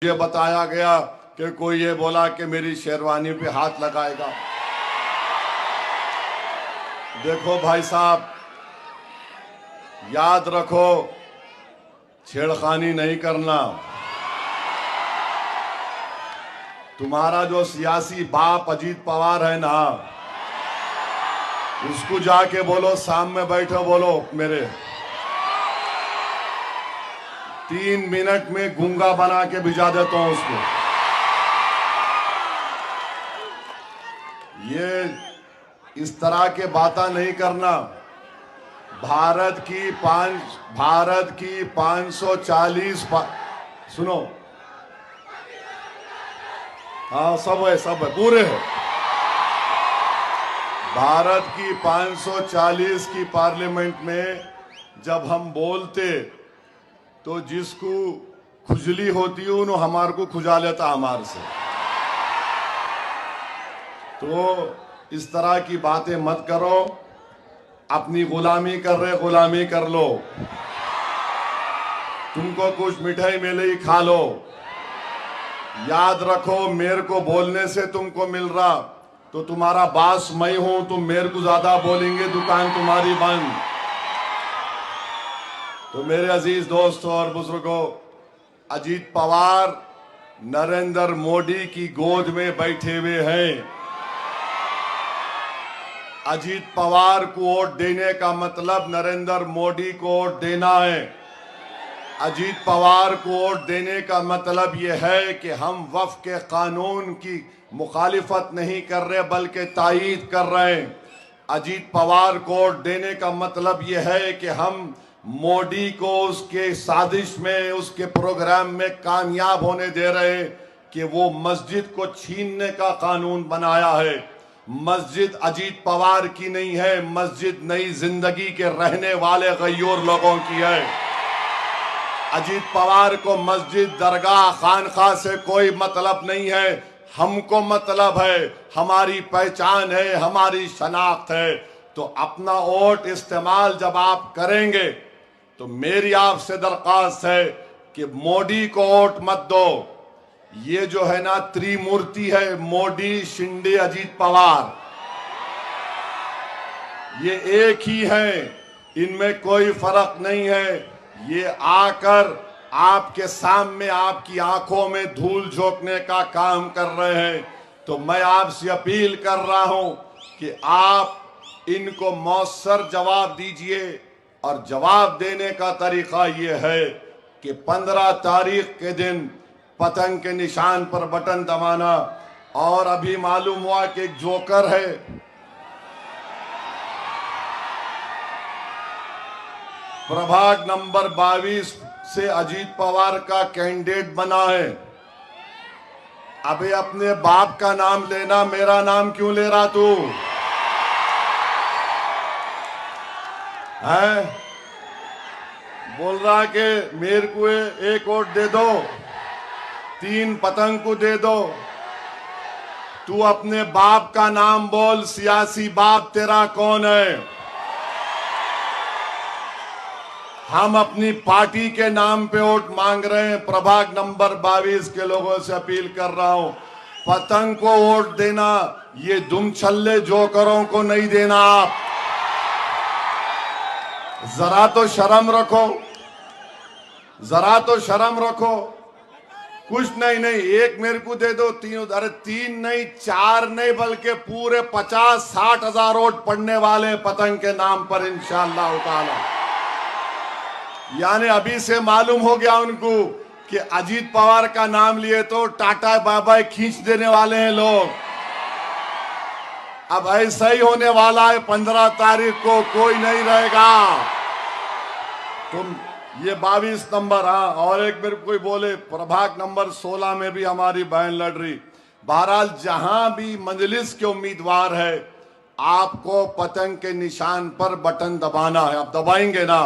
ये बताया गया कि कोई ये बोला कि मेरी शेरवानी पे हाथ लगाएगा। देखो भाई साहब, याद रखो, छेड़खानी नहीं करना। तुम्हारा जो सियासी बाप अजीत पवार है ना, उसको जाके बोलो, सामने बैठो, बोलो मेरे 3 मिनट में गूंगा बना के भिजा देता हूं उसको। ये इस तरह के बातें नहीं करना। भारत की 540 सुनो, हाँ सब है पूरे है। भारत की 540 की पार्लियामेंट में जब हम बोलते तो जिसको खुजली होती है उन्होंने हमारे को खुजा लेता हमारे से। तो इस तरह की बातें मत करो। अपनी गुलामी कर रहे, गुलामी कर लो। तुमको कुछ मिठाई मिले ही खा लो। याद रखो, मेरे को बोलने से तुमको मिल रहा तो तुम्हारा बास मैं हूं। तुम मेरे को ज्यादा बोलेंगे, दुकान तुम्हारी बंद। तो मेरे अजीज दोस्तों और बुजुर्गों, अजीत पवार नरेंद्र मोदी की गोद में बैठे हुए हैं। अजीत पवार को वोट देने का मतलब नरेंद्र मोदी को वोट देना है। अजीत पवार को वोट देने का मतलब यह है कि हम वक्फ के कानून की मुखालिफत नहीं कर रहे बल्कि तायीद कर रहे हैं। अजीत पवार को वोट देने का मतलब यह है कि हम मोदी को उसके साजिश में, उसके प्रोग्राम में कामयाब होने दे रहे हैं कि वो मस्जिद को छीनने का कानून बनाया है। मस्जिद अजीत पवार की नहीं है, मस्जिद नई जिंदगी के रहने वाले गयूर लोगों की है। अजीत पवार को मस्जिद, दरगाह, खानखा से कोई मतलब नहीं है। हमको मतलब है, हमारी पहचान है, हमारी शनाख्त है। तो अपना वोट इस्तेमाल जब आप करेंगे तो मेरी आपसे दरख्वास्त है कि मोदी को वोट मत दो। ये जो है ना त्रिमूर्ति है, मोदी, शिंदे, अजीत पवार, ये एक ही है, इनमें कोई फर्क नहीं है। ये आकर आपके सामने, आपकी आंखों में धूल झोंकने का काम कर रहे हैं। तो मैं आपसे अपील कर रहा हूं कि आप इनको मौसर जवाब दीजिए। और जवाब देने का तरीका यह है कि 15 तारीख के दिन पतंग के निशान पर बटन दबाना। और अभी मालूम हुआ कि एक जोकर है, प्रभाग नंबर 22 से अजीत पवार का कैंडिडेट बना है। अबे अपने बाप का नाम लेना, मेरा नाम क्यों ले रहा तू है? बोल रहा कि मेरे को एक वोट दे दो, 3 पतंग को दे दो। तू अपने बाप का नाम बोल, सियासी बाप तेरा कौन है? हम अपनी पार्टी के नाम पे वोट मांग रहे हैं। प्रभाग नंबर 22 के लोगों से अपील कर रहा हूं, पतंग को वोट देना, ये दुम छल्ले जोकरों को नहीं देना। आप जरा तो शर्म रखो, जरा तो शर्म रखो। कुछ नहीं, एक मेरे को दे दो, 3, अरे 3 नहीं, 4 नहीं, बल्कि पूरे 50-60 हजार वोट पड़ने वाले पतंग के नाम पर इंशाअल्लाह ताला। यानी अभी से मालूम हो गया उनको कि अजीत पवार का नाम लिए तो टाटा बाबा खींच देने वाले हैं लोग। अब ऐसा ही होने वाला है। 15 तारीख को कोई नहीं रहेगा। तुम ये 22 नंबर, हाँ, और एक मेरे कोई बोले प्रभाग नंबर 16 में भी हमारी बहन लड़ रही। बहरहाल जहां भी मजलिस के उम्मीदवार है, आपको पतंग के निशान पर बटन दबाना है। आप दबाएंगे ना?